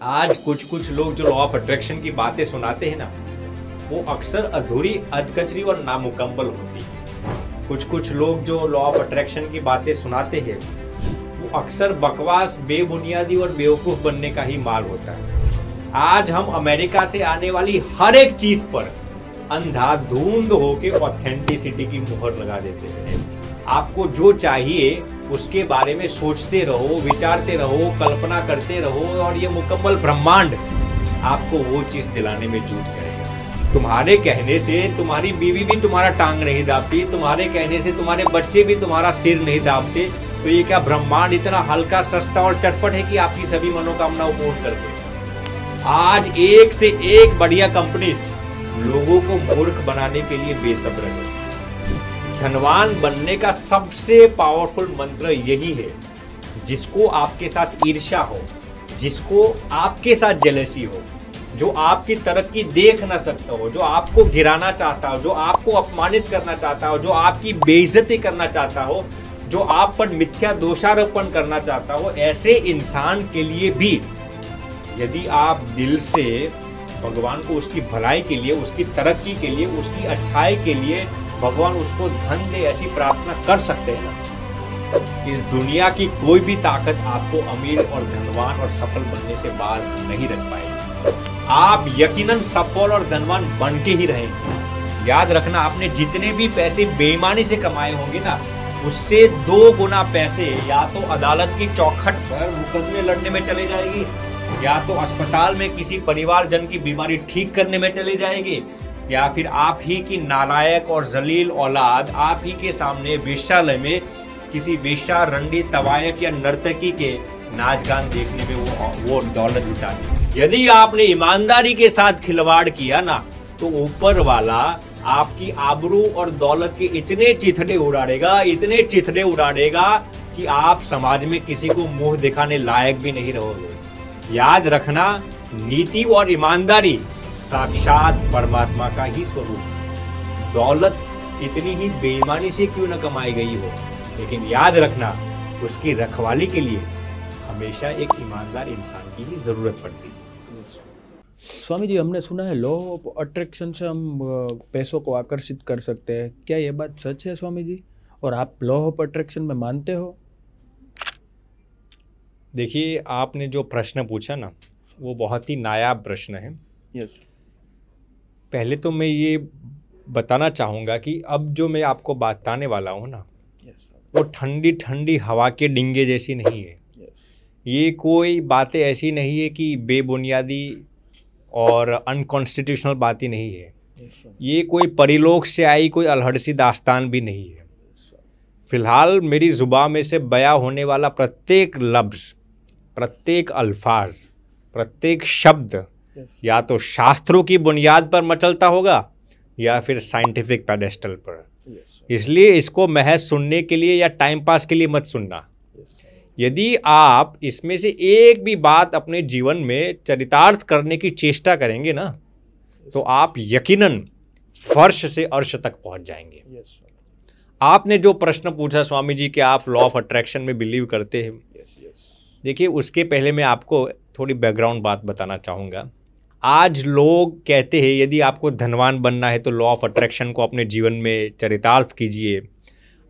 आज कुछ कुछ लोग जो लॉ ऑफ अट्रैक्शन की बातें सुनाते हैं ना, वो अक्सर अधूरी, अधकचरी और नामुकम्मल होती है। कुछ कुछ लोग जो लॉ ऑफ अट्रैक्शन की बातें सुनाते हैं, वो अक्सर बकवास, बेबुनियादी और बेवकूफ बनने का ही माल होता है। आज हम अमेरिका से आने वाली हर एक चीज पर अंधाधुंध होके ऑथेंटिसिटी की मुहर लगा देते हैं। आपको जो चाहिए उसके बारे में सोचते रहो, विचारते रहो, कल्पना करते रहो और ये मुकम्मल ब्रह्मांड आपको वो चीज दिलाने में जुट करेगा। तुम्हारे कहने से तुम्हारी बीवी भी तुम्हारा टांग नहीं दाबती, तुम्हारे कहने से तुम्हारे बच्चे भी तुम्हारा सिर नहीं दाबते, तो ये क्या ब्रह्मांड इतना हल्का, सस्ता और चटपट है कि आपकी सभी मनोकामनाओं को पूर्ण कर दे। आज एक से एक बढ़िया कंपनीज लोगों को मूर्ख बनाने के लिए बेसब्र है। धनवान बनने का सबसे पावरफुल मंत्र यही है, जिसको आपके साथ ईर्ष्या हो, जिसको आपके साथ जेलसी हो, जो आपकी तरक्की देख ना सकता हो, जो आपको गिराना चाहता हो, जो आपको अपमानित करना चाहता हो, जो आपकी बेइज्जती करना चाहता हो, जो आप पर मिथ्या दोषारोपण करना चाहता हो, ऐसे इंसान के लिए भी यदि आप दिल से भगवान को उसकी भलाई के लिए, उसकी तरक्की के लिए, उसकी अच्छाई के लिए भगवान उसको धन दे, ऐसी प्रार्थना कर सकते हैं ना। इस दुनिया की कोई भी ताकत आपको अमीर और धनवान और सफल बनने से बाज नहीं रख पाएगी। आप यकीनन सफल और धनवान बन के ही रहेंगे। याद रखना, आपने जितने भी पैसे बेईमानी से कमाए होंगे ना, उससे 2 गुना पैसे या तो अदालत की चौखट पर मुकदमे लड़ने में चले जाएगी, या तो अस्पताल में किसी परिवारजन की बीमारी ठीक करने में चली जाएगी, या फिर आप ही की नालायक और जलील औलाद आप ही के सामने वेश्यालय में किसी वेश्या, रंडी, तवायफ या नर्तकी के नाच गान देखने में वो दौलत लुटा दी। यदि आपने ईमानदारी के साथ खिलवाड़ किया ना, तो ऊपर वाला आपकी आबरू और दौलत के इतने चिथड़े उड़ाड़ेगा, इतने चिथड़े उड़ाड़ेगा कि आप समाज में किसी को मुंह दिखाने लायक भी नहीं रहोगे। याद रखना, नीति और ईमानदारी साक्षात परमात्मा का ही स्वरूप। दौलत कितनी ही बेईमानी से क्यों न कमाई गई हो, लेकिन याद रखना, उसकी रखवाली के लिए हमेशा एक ईमानदार इंसान की ही जरूरत पड़ती है। स्वामी जी, हमने सुना है लॉ ऑफ अट्रैक्शन से हम पैसों को आकर्षित कर सकते हैं। क्या ये बात सच है स्वामी जी? और आप लॉ ऑफ अट्रैक्शन में मानते हो? देखिए, आपने जो प्रश्न पूछा ना, वो बहुत ही नायाब प्रश्न है। यस। पहले तो मैं ये बताना चाहूँगा कि अब जो मैं आपको बताने वाला हूँ ना, वो ठंडी ठंडी हवा के डिंगे जैसी नहीं है। ये कोई बातें ऐसी नहीं है कि बेबुनियादी और अनकॉन्स्टिट्यूशनल बातें नहीं है। ये कोई परिलोक से आई कोई अलहड़सी दास्तान भी नहीं है। फिलहाल मेरी जुबान में से बयां होने वाला प्रत्येक लफ्ज़, प्रत्येक अल्फाज, प्रत्येक शब्द या तो शास्त्रों की बुनियाद पर मचलता होगा या फिर साइंटिफिक पेडेस्टल पर। इसलिए इसको महज सुनने के लिए या टाइम पास के लिए मत सुनना। यदि आप इसमें से एक भी बात अपने जीवन में चरितार्थ करने की चेष्टा करेंगे ना, तो आप यकीनन फर्श से अर्श तक पहुंच जाएंगे। आपने जो प्रश्न पूछा स्वामी जी कि आप लॉ ऑफ अट्रैक्शन में बिलीव करते हैं, देखिए, उसके पहले मैं आपको थोड़ी बैकग्राउंड बात बताना चाहूँगा। आज लोग कहते हैं यदि आपको धनवान बनना है तो लॉ ऑफ अट्रैक्शन को अपने जीवन में चरितार्थ कीजिए।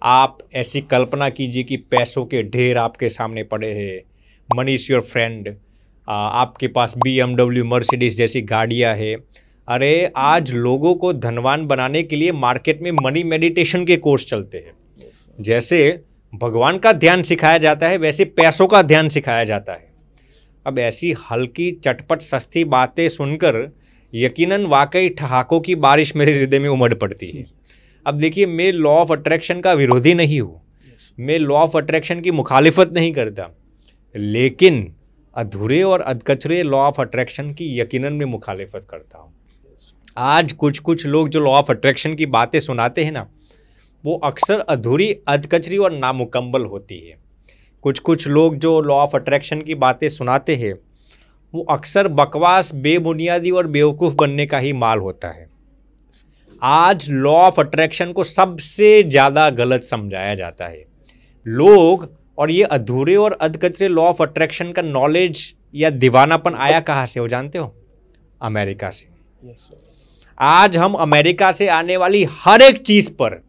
आप ऐसी कल्पना कीजिए कि पैसों के ढेर आपके सामने पड़े हैं, मनी इज़ योर फ्रेंड, आपके पास BMW, मर्सिडीज जैसी गाड़ियाँ हैं। अरे, आज लोगों को धनवान बनाने के लिए मार्केट में मनी मेडिटेशन के कोर्स चलते हैं। जैसे भगवान का ध्यान सिखाया जाता है, वैसे पैसों का ध्यान सिखाया जाता है। अब ऐसी हल्की, चटपट, सस्ती बातें सुनकर यकीनन वाकई ठहाकों की बारिश मेरे हृदय में उमड़ पड़ती है। अब देखिए, मैं लॉ ऑफ अट्रैक्शन का विरोधी नहीं हूँ, मैं लॉ ऑफ अट्रैक्शन की मुखालिफत नहीं करता, लेकिन अधूरे और अधकचरे लॉ ऑफ अट्रैक्शन की यकीनन मैं मुखालिफत करता हूँ। आज कुछ कुछ लोग जो लॉ ऑफ अट्रैक्शन की बातें सुनाते हैं ना, वो अक्सर अधूरी, अधकचरी और नामुकम्मल होती है। कुछ कुछ लोग जो लॉ ऑफ अट्रैक्शन की बातें सुनाते हैं, वो अक्सर बकवास, बेबुनियादी और बेवकूफ़ बनने का ही माल होता है। आज लॉ ऑफ अट्रैक्शन को सबसे ज़्यादा गलत समझाया जाता है। लोग और ये अधूरे और अधकचरे लॉ ऑफ अट्रैक्शन का नॉलेज या दीवानापन आया कहाँ से हो जानते हो? अमेरिका से। Yes, sir. आज हम अमेरिका से आने वाली हर एक चीज पर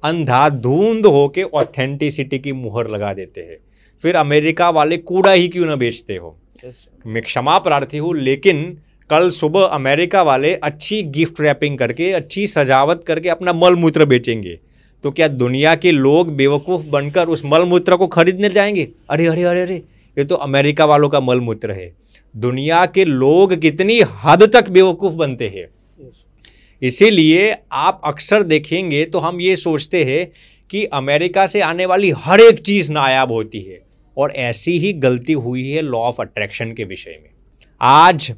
अंधाधुंध होके ऑथेंटिसिटी की मुहर लगा देते हैं। फिर अमेरिका वाले कूड़ा ही क्यों ना बेचते हो। Yes, sir. मैं क्षमा प्रार्थी हूँ, लेकिन कल सुबह अमेरिका वाले अच्छी गिफ्ट रैपिंग करके, अच्छी सजावट करके अपना मल मूत्र बेचेंगे, तो क्या दुनिया के लोग बेवकूफ़ बनकर उस मल मूत्र को खरीदने जाएंगे? अरे अरे अरे अरे, ये तो अमेरिका वालों का मल मूत्र है। दुनिया के लोग कितनी हद तक बेवकूफ़ बनते हैं। Yes. इसीलिए आप अक्सर देखेंगे तो हम ये सोचते हैं कि अमेरिका से आने वाली हर एक चीज़ नायाब होती है, और ऐसी ही गलती हुई है लॉ ऑफ अट्रैक्शन के विषय में। आज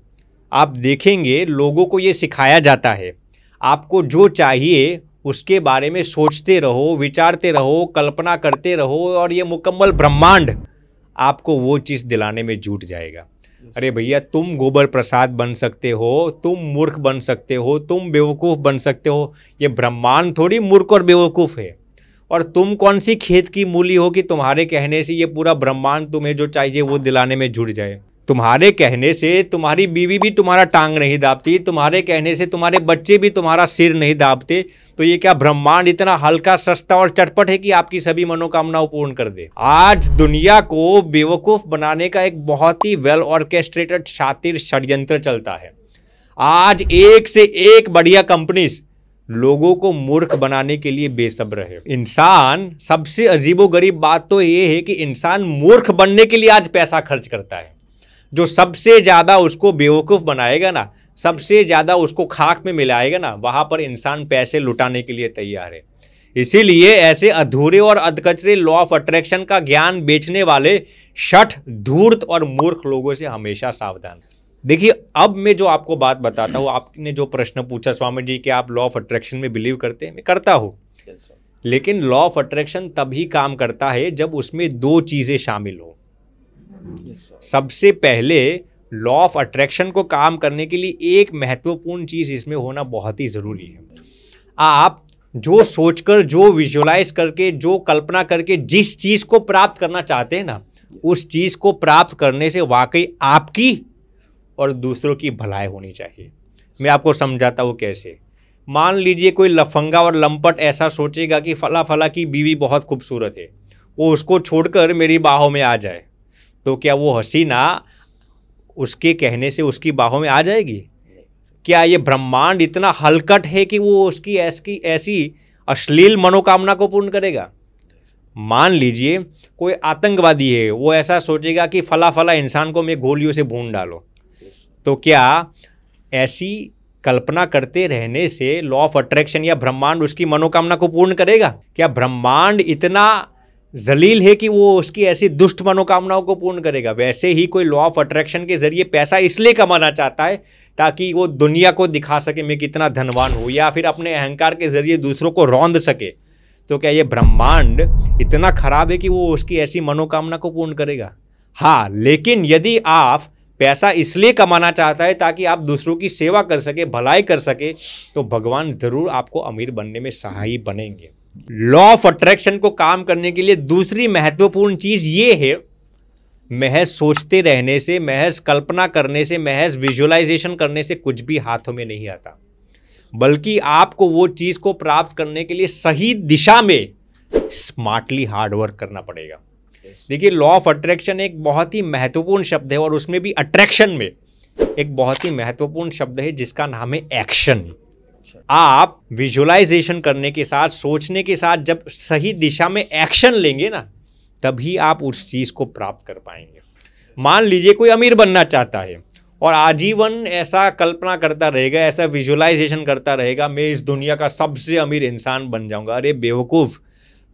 आप देखेंगे लोगों को ये सिखाया जाता है, आपको जो चाहिए उसके बारे में सोचते रहो, विचारते रहो, कल्पना करते रहो, और ये मुकम्मल ब्रह्मांड आपको वो चीज़ दिलाने में जुट जाएगा। अरे भैया, तुम गोबर प्रसाद बन सकते हो, तुम मूर्ख बन सकते हो, तुम बेवकूफ़ बन सकते हो, ये ब्रह्मांड थोड़ी मूर्ख और बेवकूफ़ है। और तुम कौन सी खेत की मूली हो कि तुम्हारे कहने से ये पूरा ब्रह्मांड तुम्हें जो चाहिए वो दिलाने में जुट जाए। तुम्हारे कहने से तुम्हारी बीवी भी तुम्हारा टांग नहीं दाबती, तुम्हारे कहने से तुम्हारे बच्चे भी तुम्हारा सिर नहीं दाबते, तो ये क्या ब्रह्मांड इतना हल्का, सस्ता और चटपट है कि आपकी सभी मनोकामनाओं पूर्ण कर दे? आज दुनिया को बेवकूफ़ बनाने का एक बहुत ही वेल ऑर्केस्ट्रेटेड शातिर षड्यंत्र चलता है। आज एक से एक बढ़िया कंपनीज लोगों को मूर्ख बनाने के लिए बेसब्र है। इंसान, सबसे अजीबोगरीब बात तो ये है कि इंसान मूर्ख बनने के लिए आज पैसा खर्च करता है। जो सबसे ज़्यादा उसको बेवकूफ़ बनाएगा ना, सबसे ज़्यादा उसको खाक में मिलाएगा ना, वहाँ पर इंसान पैसे लुटाने के लिए तैयार है। इसीलिए ऐसे अधूरे और अधकचरे लॉ ऑफ अट्रैक्शन का ज्ञान बेचने वाले शठ, धूर्त और मूर्ख लोगों से हमेशा सावधान। देखिए, अब मैं जो आपको बात बताता हूँ, आपने जो प्रश्न पूछा स्वामी जी कि आप लॉ ऑफ अट्रैक्शन में बिलीव करते हैं, मैं करता हूँ। लेकिन लॉ ऑफ अट्रैक्शन तभी काम करता है जब उसमें दो चीज़ें शामिल हो। सबसे पहले लॉ ऑफ अट्रैक्शन को काम करने के लिए एक महत्वपूर्ण चीज़ इसमें होना बहुत ही ज़रूरी है। आप जो सोचकर, जो विजुलाइज करके, जो कल्पना करके जिस चीज़ को प्राप्त करना चाहते हैं ना, उस चीज़ को प्राप्त करने से वाकई आपकी और दूसरों की भलाई होनी चाहिए। मैं आपको समझाता हूँ कैसे। मान लीजिए कोई लफंगा और लंपट ऐसा सोचेगा कि फला फला की बीवी बहुत खूबसूरत है, वो उसको छोड़कर मेरी बाहों में आ जाए, तो क्या वो हसीना उसके कहने से उसकी बाहों में आ जाएगी? क्या ये ब्रह्मांड इतना हलकट है कि वो उसकी ऐसी अश्लील मनोकामना को पूर्ण करेगा? मान लीजिए कोई आतंकवादी है, वो ऐसा सोचेगा कि फला फला इंसान को मैं गोलियों से भून डालो, तो क्या ऐसी कल्पना करते रहने से लॉ ऑफ अट्रैक्शन या ब्रह्मांड उसकी मनोकामना को पूर्ण करेगा? क्या ब्रह्मांड इतना जलील है कि वो उसकी ऐसी दुष्ट मनोकामनाओं को पूर्ण करेगा? वैसे ही कोई लॉ ऑफ अट्रैक्शन के जरिए पैसा इसलिए कमाना चाहता है ताकि वो दुनिया को दिखा सके मैं कितना धनवान हूँ, या फिर अपने अहंकार के जरिए दूसरों को रौंद सके, तो क्या ये ब्रह्मांड इतना खराब है कि वो उसकी ऐसी मनोकामना को पूर्ण करेगा? हाँ, लेकिन यदि आप पैसा इसलिए कमाना चाहता है ताकि आप दूसरों की सेवा कर सके, भलाई कर सके, तो भगवान जरूर आपको अमीर बनने में सहायी बनेंगे। लॉ ऑफ अट्रैक्शन को काम करने के लिए दूसरी महत्वपूर्ण चीज ये है, महज सोचते रहने से, महज कल्पना करने से, महज विजुअलाइजेशन करने से कुछ भी हाथों में नहीं आता, बल्कि आपको वो चीज को प्राप्त करने के लिए सही दिशा में स्मार्टली हार्ड वर्क करना पड़ेगा। देखिए, लॉ ऑफ अट्रैक्शन एक बहुत ही महत्वपूर्ण शब्द है, और उसमें भी अट्रैक्शन में एक बहुत ही महत्वपूर्ण शब्द है जिसका नाम है एक्शन। आप विजुअलाइजेशन करने के साथ, सोचने के साथ जब सही दिशा में एक्शन लेंगे ना, तभी आप उस चीज़ को प्राप्त कर पाएंगे। मान लीजिए कोई अमीर बनना चाहता है और आजीवन ऐसा कल्पना करता रहेगा, ऐसा विजुअलाइजेशन करता रहेगा, मैं इस दुनिया का सबसे अमीर इंसान बन जाऊंगा। अरे बेवकूफ़,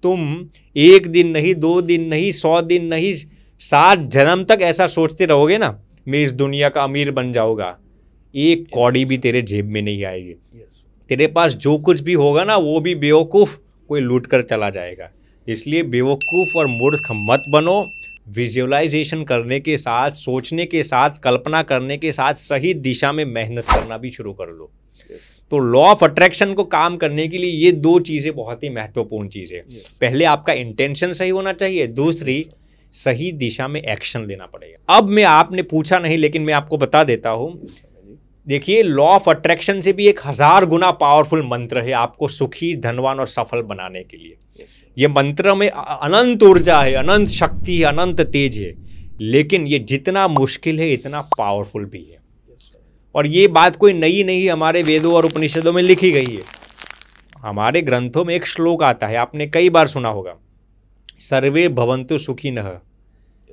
तुम एक दिन नहीं, 2 दिन नहीं, 100 दिन नहीं, 7 जन्म तक ऐसा सोचते रहोगे ना, मैं इस दुनिया का अमीर बन जाऊंगा, एक कौड़ी भी तेरे जेब में नहीं आएगी। तेरे पास जो कुछ भी होगा ना, वो भी बेवकूफ़ कोई लूट कर चला जाएगा। इसलिए बेवकूफ़ और मूर्ख मत बनो। विजुअलाइजेशन करने के साथ, सोचने के साथ, कल्पना करने के साथ सही दिशा में मेहनत करना भी शुरू कर लो। तो लॉ ऑफ अट्रैक्शन को काम करने के लिए ये 2 चीज़ें बहुत ही महत्वपूर्ण चीज़ है। पहले आपका इंटेंशन सही होना चाहिए, दूसरी सही दिशा में एक्शन लेना पड़ेगा। अब मैं आपने पूछा नहीं लेकिन मैं आपको बता देता हूं। देखिए, लॉ ऑफ अट्रैक्शन से भी 1000 गुना पावरफुल मंत्र है आपको सुखी, धनवान और सफल बनाने के लिए। ये मंत्र में अनंत ऊर्जा है, अनंत शक्ति है, अनंत तेज है, लेकिन ये जितना मुश्किल है इतना पावरफुल भी है। और ये बात कोई नई नहीं, हमारे वेदों और उपनिषदों में लिखी गई है। हमारे ग्रंथों में एक श्लोक आता है, आपने कई बार सुना होगा, सर्वे भवन्तु सुखिनः,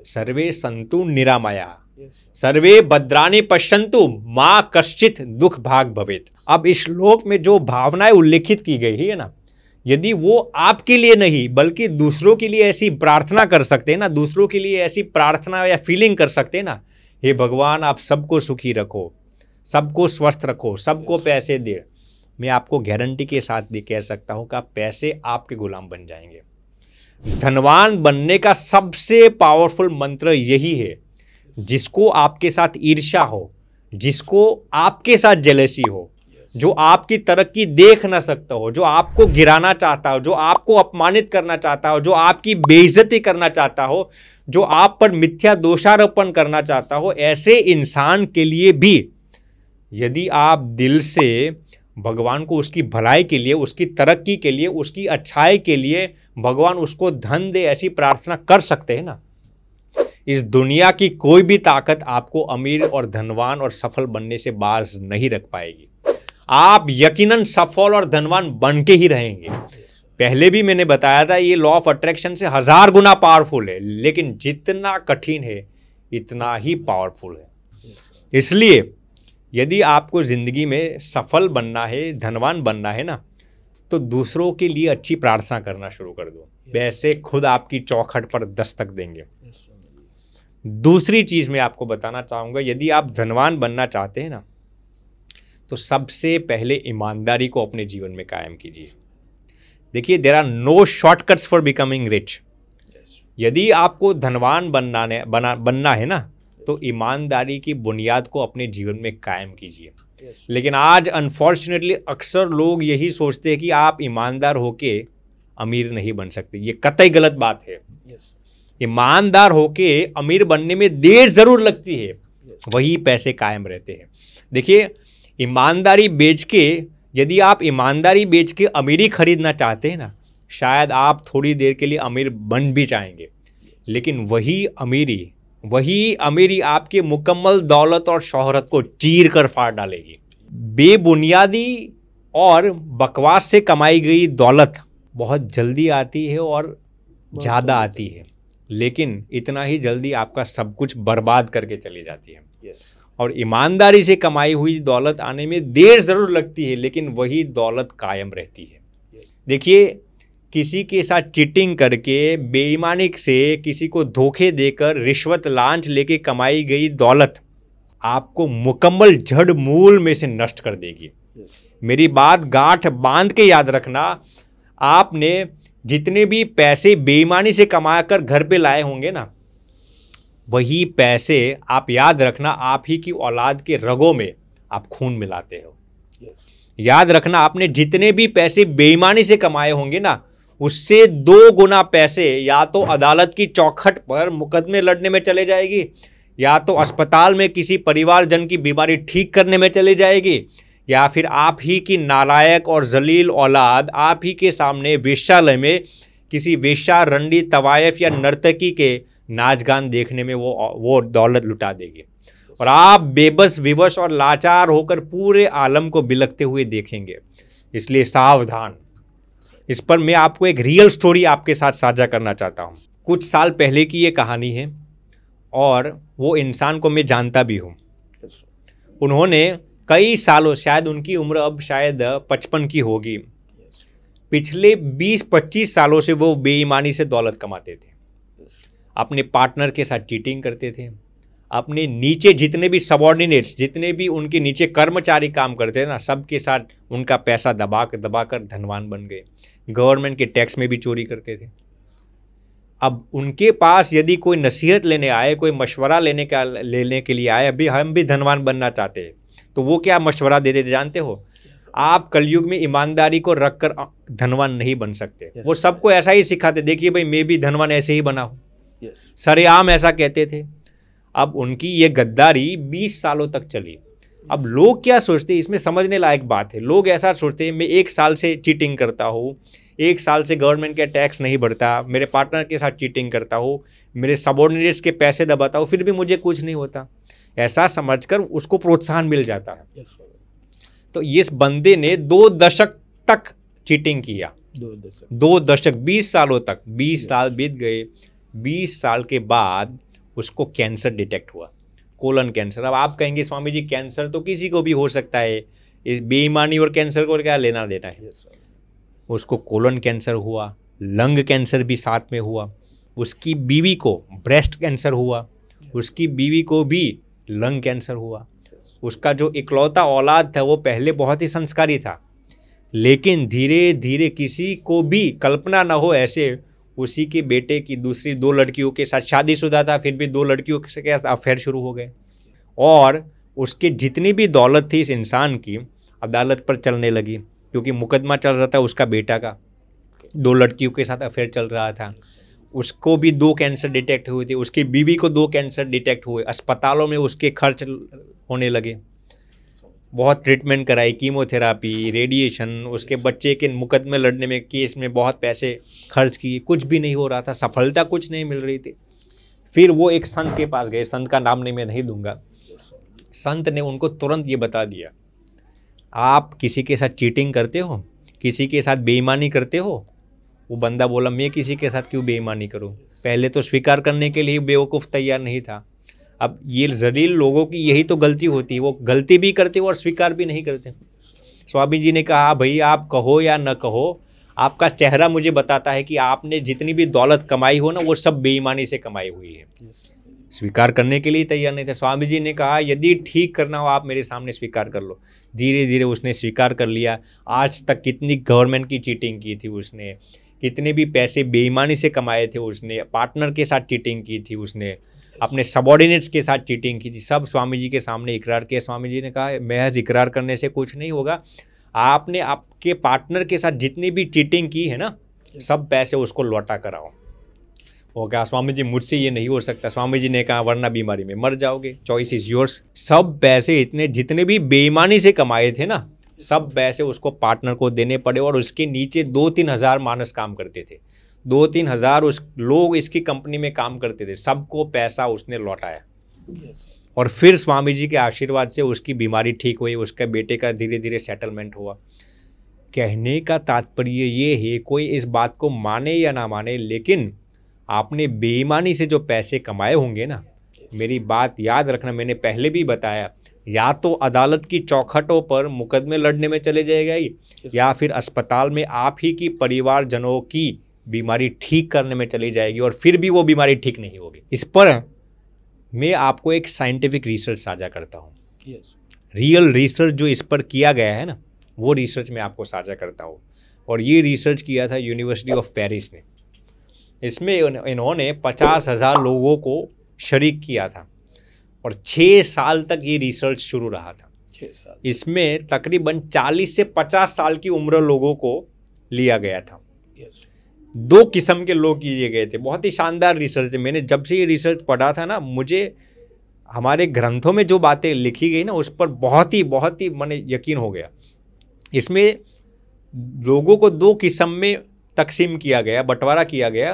सर्वे सन्तु निरामया, सर्वे भद्राणि पश्यन्तु, माँ कश्चित दुख भाग भवेत्। अब इस श्लोक में जो भावनाएं उल्लेखित की गई है ना, यदि वो आपके लिए नहीं बल्कि दूसरों के लिए ऐसी प्रार्थना कर सकते हैं ना, दूसरों के लिए ऐसी प्रार्थना या फीलिंग कर सकते हैं ना, हे भगवान आप सबको सुखी रखो, सबको स्वस्थ रखो, सबको पैसे दे, मैं आपको गारंटी के साथ कह सकता हूं कि आप पैसे आपके गुलाम बन जाएंगे। धनवान बनने का सबसे पावरफुल मंत्र यही है, जिसको आपके साथ ईर्ष्या हो, जिसको आपके साथ जेलसी हो, जो आपकी तरक्की देख ना सकता हो, जो आपको गिराना चाहता हो, जो आपको अपमानित करना चाहता हो, जो आपकी बेइज्जती करना चाहता हो, जो आप पर मिथ्या दोषारोपण करना चाहता हो, ऐसे इंसान के लिए भी यदि आप दिल से भगवान को उसकी भलाई के लिए, उसकी तरक्की के लिए, उसकी अच्छाई के लिए भगवान उसको धन दे, ऐसी प्रार्थना कर सकते हैं ना, इस दुनिया की कोई भी ताकत आपको अमीर और धनवान और सफल बनने से बाज नहीं रख पाएगी। आप यकीनन सफल और धनवान बन के ही रहेंगे। पहले भी मैंने बताया था, ये लॉ ऑफ अट्रैक्शन से 1000 गुना पावरफुल है, लेकिन जितना कठिन है इतना ही पावरफुल है। इसलिए यदि आपको जिंदगी में सफल बनना है, धनवान बनना है ना, तो दूसरों के लिए अच्छी प्रार्थना करना शुरू कर दो, वैसे खुद आपकी चौखट पर दस्तक देंगे। दूसरी चीज मैं आपको बताना चाहूंगा, यदि आप धनवान बनना चाहते हैं ना, तो सबसे पहले ईमानदारी को अपने जीवन में कायम कीजिए। देखिए, there are no shortcuts for becoming rich. यदि आपको धनवान बनना है ना, तो ईमानदारी की बुनियाद को अपने जीवन में कायम कीजिए। लेकिन आज अनफॉर्चुनेटली अक्सर लोग यही सोचते हैं कि आप ईमानदार होके अमीर नहीं बन सकते। ये कतई गलत बात है। ईमानदार होके अमीर बनने में देर जरूर लगती है, वही पैसे कायम रहते हैं। देखिए, ईमानदारी बेच के, यदि आप ईमानदारी बेच के अमीरी खरीदना चाहते हैं ना, शायद आप थोड़ी देर के लिए अमीर बन भी जाएंगे, लेकिन वही अमीरी आपके मुकम्मल दौलत और शोहरत को चीर कर फाड़ डालेगी। बेबुनियादी और बकवास से कमाई गई दौलत बहुत जल्दी आती है और ज़्यादा आती है, लेकिन इतना ही जल्दी आपका सब कुछ बर्बाद करके चली जाती है। और ईमानदारी से कमाई हुई दौलत आने में देर ज़रूर लगती है, लेकिन वही दौलत कायम रहती है। देखिए, किसी के साथ चीटिंग करके, बेईमानी से, किसी को धोखे देकर, रिश्वत लांच लेके कमाई गई दौलत आपको मुकम्मल जड़ मूल में से नष्ट कर देगी। मेरी बात गांठ बांध के याद रखना, आपने जितने भी पैसे बेईमानी से कमाकर घर पे लाए होंगे ना, वही पैसे आप याद रखना आप ही की औलाद के रगों में आप खून मिलाते हो। याद रखना, आपने जितने भी पैसे बेईमानी से कमाए होंगे ना, उससे 2 गुना पैसे या तो अदालत की चौखट पर मुकदमे लड़ने में चले जाएगी, या तो अस्पताल में किसी परिवारजन की बीमारी ठीक करने में चली जाएगी, या फिर आप ही की नालायक और जलील औलाद आप ही के सामने वेश्यालय में किसी वेश्या, रंडी, तवायफ या नर्तकी के नाच गान देखने में वो दौलत लुटा देगी, और आप बेबस, विवश और लाचार होकर पूरे आलम को बिलखते हुए देखेंगे। इसलिए सावधान। इस पर मैं आपको एक रियल स्टोरी आपके साथ साझा करना चाहता हूँ। कुछ साल पहले की ये कहानी है, और वो इंसान को मैं जानता भी हूँ। उन्होंने कई सालों, शायद उनकी उम्र अब शायद 55 की होगी, पिछले 20-25 सालों से वो बेईमानी से दौलत कमाते थे। अपने पार्टनर के साथ चीटिंग करते थे, अपने नीचे जितने भी सबॉर्डिनेट्स, जितने भी उनके नीचे कर्मचारी काम करते थे ना, सबके साथ उनका पैसा दबा कर धनवान बन गए। गवर्नमेंट के टैक्स में भी चोरी करते थे। अब उनके पास यदि कोई नसीहत लेने आए, कोई मशवरा लेने के लिए आए, अभी हम भी धनवान बनना चाहते हैं, तो वो क्या मशवरा देते थे जानते हो? आप कलयुग में ईमानदारी को रख कर धनवान नहीं बन सकते। वो सबको ऐसा ही सिखाते, देखिए भाई मैं भी धनवान ऐसे ही बना हूँ, यस सरेआम ऐसा कहते थे। अब उनकी ये गद्दारी 20 सालों तक चली। अब लोग क्या सोचते हैं, इसमें समझने लायक बात है। लोग ऐसा सोचते हैं मैं 1 साल से चीटिंग करता हूँ, 1 साल से गवर्नमेंट का टैक्स नहीं भरता, मेरे पार्टनर के साथ चीटिंग करता हूँ, मेरे सबॉर्डिनेट्स के पैसे दबाता हूँ, फिर भी मुझे कुछ नहीं होता, ऐसा समझकर उसको प्रोत्साहन मिल जाता है। यस तो इस बंदे ने 2 दशक तक चीटिंग किया, 2 दशक 20 सालों तक। 20 साल बीत गए। 20 साल के बाद उसको कैंसर डिटेक्ट हुआ, कोलन कैंसर। अब आप कहेंगे स्वामी जी कैंसर तो किसी को भी हो सकता है, इस बेईमानी और कैंसर को क्या लेना देना है। उसको कोलन कैंसर हुआ, लंग कैंसर भी साथ में हुआ, उसकी बीवी को ब्रेस्ट कैंसर हुआ, उसकी बीवी को भी लंग कैंसर हुआ। उसका जो इकलौता औलाद था वो पहले बहुत ही संस्कारी था, लेकिन धीरे धीरे किसी को भी कल्पना ना हो ऐसे उसी के बेटे की दूसरी 2 लड़कियों के साथ शादीशुदा था, फिर भी 2 लड़कियों के साथ अफेयर शुरू हो गए। और उसके जितनी भी दौलत थी इस इंसान की अदालत पर चलने लगी, क्योंकि मुकदमा चल रहा था उसका बेटा का, 2 लड़कियों के साथ अफेयर चल रहा था। उसको भी 2 कैंसर डिटेक्ट हुए थे, उसकी बीवी को 2 कैंसर डिटेक्ट हुए। अस्पतालों में उसके खर्च होने लगे, बहुत ट्रीटमेंट कराई, कीमोथेरापी, रेडिएशन, उसके बच्चे के मुकदमे लड़ने में, केस में बहुत पैसे खर्च किए, कुछ भी नहीं हो रहा था, सफलता कुछ नहीं मिल रही थी। फिर वो एक संत के पास गए, संत का नाम मैं नहीं दूंगा। संत ने उनको तुरंत ये बता दिया, आप किसी के साथ चीटिंग करते हो, किसी के साथ बेईमानी करते हो। वो बंदा बोला मैं किसी के साथ क्यों बेईमानी करूं। पहले तो स्वीकार करने के लिए बेवकूफ़ तैयार नहीं था। अब ये जलील लोगों की यही तो गलती होती है, वो गलती भी करते और स्वीकार भी नहीं करते। स्वामी जी ने कहा भाई आप कहो या न कहो, आपका चेहरा मुझे बताता है कि आपने जितनी भी दौलत कमाई हो ना वो सब बेईमानी से कमाई हुई है। स्वीकार करने के लिए तैयार नहीं थे। स्वामी जी ने कहा यदि ठीक करना हो आप मेरे सामने स्वीकार कर लो। धीरे धीरे उसने स्वीकार कर लिया। आज तक कितनी गवर्नमेंट की चीटिंग की थी उसने, कितने भी पैसे बेईमानी से कमाए थे उसने, पार्टनर के साथ चीटिंग की थी उसने, अपने सबॉर्डिनेट्स के साथ चीटिंग की थी, सब स्वामी जी के सामने इकरार किया। स्वामी जी ने कहा महज इकरार करने से कुछ नहीं होगा, आपने आपके पार्टनर के साथ जितनी भी चीटिंग की है ना सब पैसे उसको लौटा कराओ। वो कहा स्वामी जी मुझसे ये नहीं हो सकता। स्वामी जी ने कहा वरना बीमारी में मर जाओगे, चॉइस इज योर्स। सब पैसे इतने जितने भी बेईमानी से कमाए थे ना सब पैसे उसको पार्टनर को देने पड़े। और उसके नीचे 2-3 हज़ार मानस काम करते थे, 2-3 हज़ार उस लोग इसकी कंपनी में काम करते थे, सबको पैसा उसने लौटाया। और फिर स्वामी जी के आशीर्वाद से उसकी बीमारी ठीक हुई, उसके बेटे का धीरे धीरे सेटलमेंट हुआ। कहने का तात्पर्य ये है, कोई इस बात को माने या ना माने, लेकिन आपने बेईमानी से जो पैसे कमाए होंगे ना, मेरी बात याद रखना, मैंने पहले भी बताया, या तो अदालत की चौखटों पर मुकदमे लड़ने में चले जाएगा या फिर अस्पताल में आप ही की परिवारजनों की बीमारी ठीक करने में चली जाएगी, और फिर भी वो बीमारी ठीक नहीं होगी। इस पर मैं आपको एक साइंटिफिक रिसर्च साझा करता हूँ। रियल रिसर्च जो इस पर किया गया है ना, वो रिसर्च मैं आपको साझा करता हूँ। और ये रिसर्च किया था यूनिवर्सिटी ऑफ पेरिस ने। इसमें इन्होंने 50,000 लोगों को शरीक किया था और 6 साल तक ये रिसर्च शुरू रहा था। 6 साल। इसमें तकरीबन 40 से 50 साल की उम्र लोगों को लिया गया था। 2 किस्म के लोग लिए गए थे। बहुत ही शानदार रिसर्च है। मैंने जब से ये रिसर्च पढ़ा था ना, मुझे हमारे ग्रंथों में जो बातें लिखी गई ना उस पर बहुत ही मैंने यकीन हो गया। इसमें लोगों को 2 किस्म में तकसीम किया गया, बंटवारा किया गया।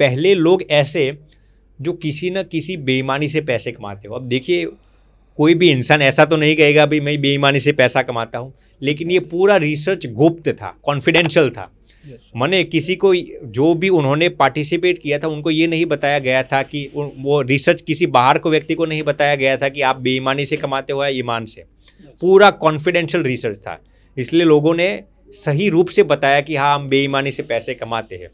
पहले लोग ऐसे जो किसी न किसी बेईमानी से पैसे कमाते हो। अब देखिए, कोई भी इंसान ऐसा तो नहीं कहेगा भाई मैं बेईमानी से पैसा कमाता हूँ, लेकिन ये पूरा रिसर्च गुप्त था, कॉन्फिडेंशियल था। मैंने किसी को, जो भी उन्होंने पार्टिसिपेट किया था, उनको ये नहीं बताया गया था कि वो रिसर्च किसी बाहर को व्यक्ति को नहीं बताया गया था कि आप बेईमानी से कमाते हो या ईमान से। पूरा कॉन्फिडेंशियल रिसर्च था, इसलिए लोगों ने सही रूप से बताया कि हाँ हम बेईमानी से पैसे कमाते हैं।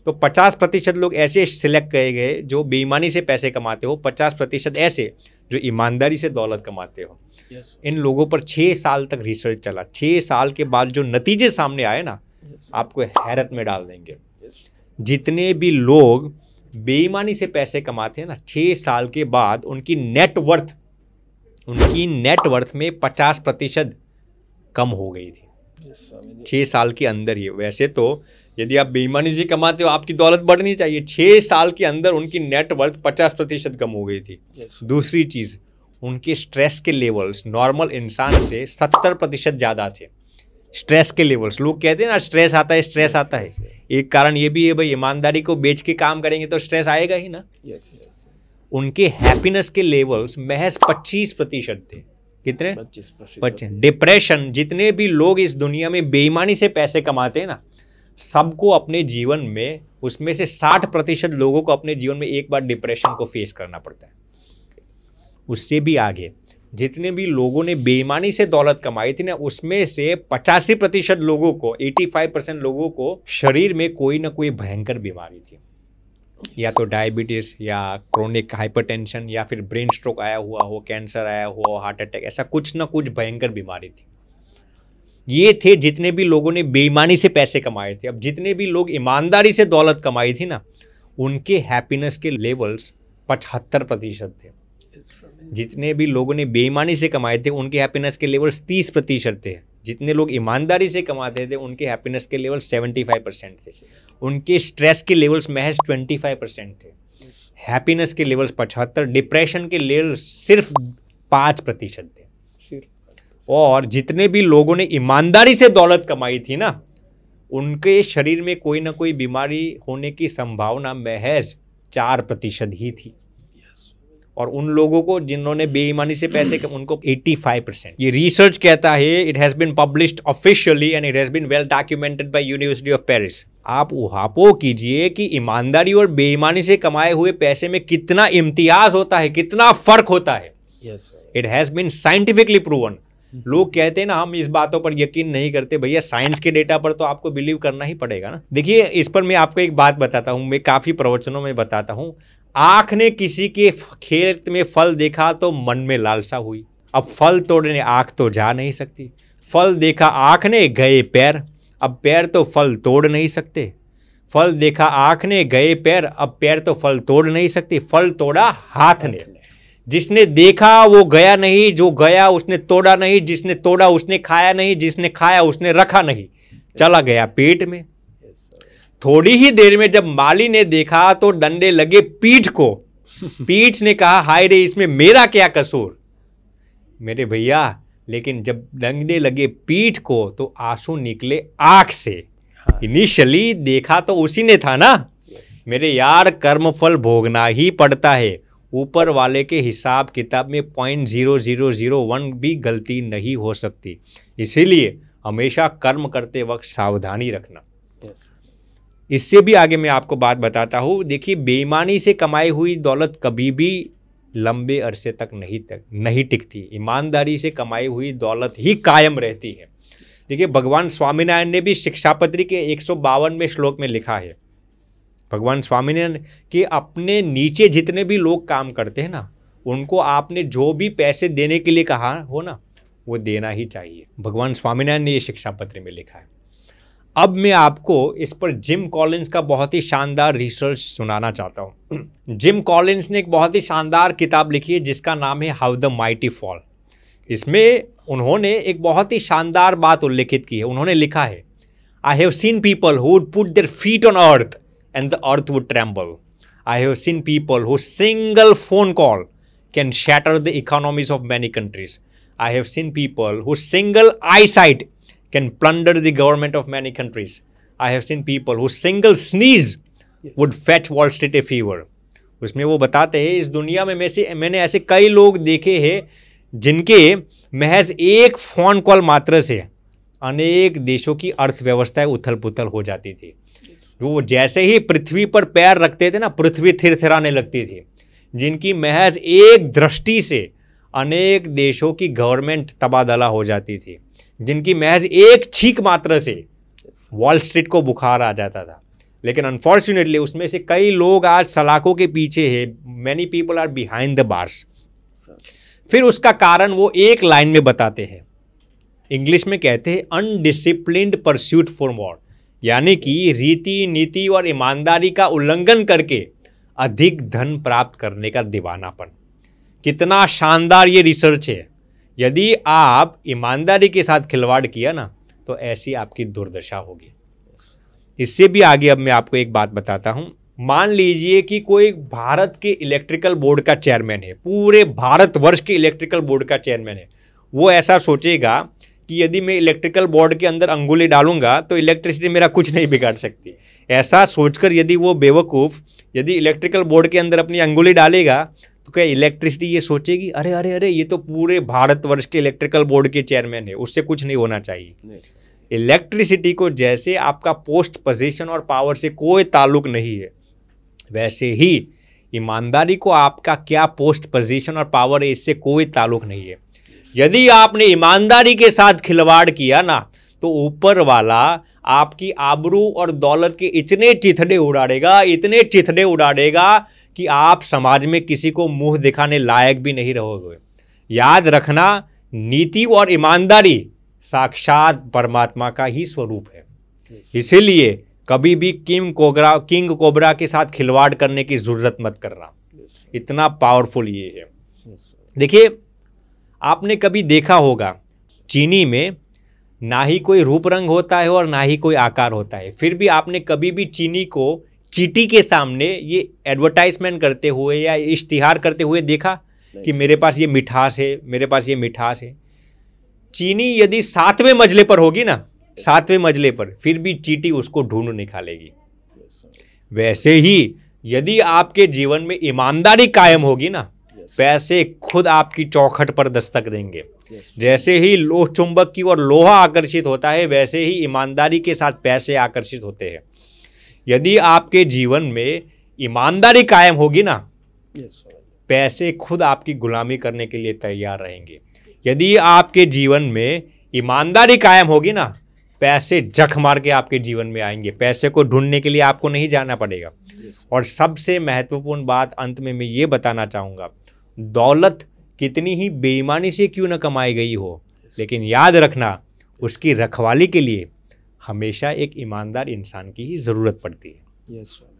तो 50% लोग ऐसे सिलेक्ट किए गए जो बेईमानी से पैसे कमाते हो, 50% ऐसे जो ईमानदारी से दौलत कमाते हो। इन लोगों पर 6 साल तक रिसर्च चला। 6 साल के बाद जो नतीजे सामने आए ना, आपको हैरत में डाल देंगे। जितने भी लोग बेईमानी से पैसे कमाते हैं ना, 6 साल के बाद उनकी नेटवर्थ में 50% कम हो गई थी। 6 साल के अंदर ही। वैसे तो यदि आप बेईमानी से कमाते हो आपकी दौलत बढ़नी चाहिए, 6 साल के अंदर उनकी नेटवर्थ 50% कम हो गई थी। दूसरी चीज़, उनके स्ट्रेस के लेवल्स नॉर्मल इंसान से 70% ज़्यादा थे। स्ट्रेस के लेवल्स, लोग कहते हैं ना स्ट्रेस आता है, स्ट्रेस आता है। एक कारण ये भी है भाई, ईमानदारी को बेच के काम करेंगे तो स्ट्रेस आएगा ही ना। उनके हैप्पीनेस के लेवल्स महज 25% थे। कितने? 25%। डिप्रेशन, जितने भी लोग इस दुनिया में बेईमानी से पैसे कमाते हैं ना, सबको अपने जीवन में, उसमें से 60% लोगों को अपने जीवन में एक बार डिप्रेशन को फेस करना पड़ता है। उससे भी आगे जितने भी लोगों ने बेईमानी से दौलत कमाई थी ना, उसमें से 85% लोगों को, 85% लोगों को शरीर में कोई ना कोई भयंकर बीमारी थी, या तो डायबिटीज या क्रोनिक हाइपरटेंशन या फिर ब्रेन स्ट्रोक आया हुआ हो, कैंसर आया हुआ हो, हार्ट अटैक, ऐसा कुछ ना कुछ भयंकर बीमारी थी। ये थे जितने भी लोगों ने बेईमानी से पैसे कमाए थे। अब जितने भी लोग ईमानदारी से दौलत कमाई थी ना, उनके हैप्पीनेस के लेवल्स 75% थे। जितने भी लोगों ने बेईमानी से कमाए थे उनके हैप्पीनेस के लेवल्स 30% थे। जितने लोग ईमानदारी से कमाते थे उनके हैप्पीनेस के लेवल 75% थे। उनके स्ट्रेस के लेवल्स महज 25% थे। हैप्पीनेस के लेवल्स 75, डिप्रेशन के लेवल्स सिर्फ 5% थे। और जितने भी लोगों ने ईमानदारी से दौलत कमाई थी ना, उनके शरीर में कोई ना कोई बीमारी होने की संभावना महज 4% ही थी। और उन लोगों को जिन्होंने बेईमानी से पैसे उनको 85%। ये रिसर्च कहता है, it has been published officially and it has been well documented by university of Paris. आप उहापो कीजिए कि ईमानदारी और बेईमानी से कमाए हुए पैसे में कितना इम्तियाज होता है, कितना फर्क होता है। It has been scientifically proven. लोग कहते हैं ना हम इस बातों पर यकीन नहीं करते, भैया साइंस के डेटा पर तो आपको बिलीव करना ही पड़ेगा ना। देखिए, इस पर मैं आपको एक बात बताता हूं, मैं काफी प्रवचनों में बताता हूं। आंख ने किसी के खेत में फल देखा तो मन में लालसा हुई। अब फल तोड़ने आंख तो जा नहीं सकती। फल देखा आंख ने, गए पैर। अब पैर तो फल तोड़ नहीं सकते। फल देखा आंख ने, गए पैर। अब पैर तो फल तोड़ नहीं सकते। फल तोड़ा हाथ ने। जिसने देखा वो गया नहीं, जो गया उसने तोड़ा नहीं, जिसने तोड़ा उसने खाया नहीं, जिसने खाया उसने रखा नहीं, चला गया पेट में। थोड़ी ही देर में जब माली ने देखा तो डंडे लगे पीठ को। पीठ ने कहा, हाय रे, इसमें मेरा क्या कसूर। मेरे भैया, लेकिन जब डंडे लगे पीठ को तो आंसू निकले आंख से। इनिशियली देखा तो उसी ने था ना। मेरे यार, कर्म फल भोगना ही पड़ता है। ऊपर वाले के हिसाब किताब में 0.0001 भी गलती नहीं हो सकती। इसीलिए हमेशा कर्म करते वक्त सावधानी रखना। इससे भी आगे मैं आपको बात बताता हूँ। देखिए, बेईमानी से कमाई हुई दौलत कभी भी लंबे अरसे तक नहीं टिकती। ईमानदारी से कमाई हुई दौलत ही कायम रहती है। देखिए, भगवान स्वामीनारायण ने भी शिक्षापत्री के 152वें श्लोक में लिखा है, भगवान स्वामीनारायण कि अपने नीचे जितने भी लोग काम करते हैं ना, उनको आपने जो भी पैसे देने के लिए कहा हो ना, वो देना ही चाहिए। भगवान स्वामीनारायण ने ये शिक्षापत्र में लिखा है। अब मैं आपको इस पर जिम कॉलिंस का बहुत ही शानदार रिसर्च सुनाना चाहता हूँ। जिम कॉलिंस ने एक बहुत ही शानदार किताब लिखी है जिसका नाम है हाउ द माइटी फॉल। इसमें उन्होंने एक बहुत ही शानदार बात उल्लेखित की है। उन्होंने लिखा है, I have seen people who would put their feet on earth and the earth would tremble. I have seen people whose single phone call can shatter the economies of many countries. I have seen people whose single eyesight can plunder the government of many countries. I have seen people whose single sneeze would fetch Wall Street a fever. उसमें वो बताते हैं, इस दुनिया में मैंने ऐसे कई लोग देखे हैं जिनके महज एक फोन कॉल मात्र से अनेक देशों की अर्थव्यवस्थाएं उथल पुथल हो जाती थी। वो जैसे ही पृथ्वी पर पैर रखते थे ना, पृथ्वी थिरथिराने लगती थी। जिनकी महज एक दृष्टि से अनेक देशों की गवर्नमेंट तबादला हो जाती थी। जिनकी महज एक छींक मात्र से वॉल स्ट्रीट को बुखार आ जाता था। लेकिन अनफॉर्चुनेटली उसमें से कई लोग आज सलाखों के पीछे है। Many people are behind the bars. फिर उसका कारण वो एक लाइन में बताते हैं, इंग्लिश में कहते हैं अनडिसिप्लिन्ड परस्यूट फॉर मोर, यानी कि रीति नीति और ईमानदारी का उल्लंघन करके अधिक धन प्राप्त करने का दीवानापन। कितना शानदार ये रिसर्च है। यदि आप ईमानदारी के साथ खिलवाड़ किया ना, तो तो ऐसी आपकी दुर्दशा होगी। इससे भी आगे अब मैं आपको एक बात बताता हूं। मान लीजिए कि कोई भारत के इलेक्ट्रिकल बोर्ड का चेयरमैन है, पूरे भारतवर्ष के इलेक्ट्रिकल बोर्ड का चेयरमैन है। वो ऐसा सोचेगा कि यदि मैं इलेक्ट्रिकल बोर्ड के अंदर अंगुली डालूंगा तो इलेक्ट्रिसिटी मेरा कुछ नहीं बिगाड़ सकती। ऐसा सोचकर यदि वो बेवकूफ़ यदि इलेक्ट्रिकल बोर्ड के अंदर अपनी अंगुली डालेगा तो क्या इलेक्ट्रिसिटी ये सोचेगी अरे अरे अरे ये तो पूरे भारतवर्ष के इलेक्ट्रिकल बोर्ड के चेयरमैन है, उससे कुछ नहीं होना चाहिए। इलेक्ट्रिसिटी को जैसे आपका पोस्ट पोजीशन और पावर से कोई ताल्लुक नहीं है, वैसे ही ईमानदारी को आपका क्या पोस्ट पोजीशन और पावर है इससे कोई ताल्लुक नहीं है। यदि आपने ईमानदारी के साथ खिलवाड़ किया ना तो ऊपर वाला आपकी आबरू और दौलत के इतने चिथड़े उड़ाड़ेगा, इतने चिथड़े उड़ाड़ेगा कि आप समाज में किसी को मुंह दिखाने लायक भी नहीं रहोगे। याद रखना, नीति और ईमानदारी साक्षात परमात्मा का ही स्वरूप है। इसीलिए कभी भी किंग कोबरा के साथ खिलवाड़ करने की जरूरत मत करना, इतना पावरफुल ये है। देखिए, आपने कभी देखा होगा चीनी में ना ही कोई रूप रंग होता है और ना ही कोई आकार होता है, फिर भी आपने कभी भी चीनी को चींटी के सामने ये एडवर्टाइजमेंट करते हुए या इश्तिहार करते हुए देखा कि मेरे पास ये मिठास है, मेरे पास ये मिठास है। चीनी यदि 7वें मंजिले पर होगी ना, 7वें मंजिले पर, फिर भी चींटी उसको ढूंढ निकालेगी। वैसे ही यदि आपके जीवन में ईमानदारी कायम होगी ना, पैसे खुद आपकी चौखट पर दस्तक देंगे। जैसे ही लोह चुंबक की ओर लोहा आकर्षित होता है, वैसे ही ईमानदारी के साथ पैसे आकर्षित होते हैं। यदि आपके जीवन में ईमानदारी कायम होगी ना, पैसे खुद आपकी गुलामी करने के लिए तैयार रहेंगे। यदि आपके जीवन में ईमानदारी कायम होगी ना, पैसे जख मार के आपके जीवन में आएंगे। पैसे को ढूंढने के लिए आपको नहीं जाना पड़ेगा। और सबसे महत्वपूर्ण बात अंत में मैं ये बताना चाहूँगा, दौलत कितनी ही बेईमानी से क्यों न कमाई गई हो, लेकिन याद रखना उसकी रखवाली के लिए हमेशा एक ईमानदार इंसान की ही ज़रूरत पड़ती है। Yes sir.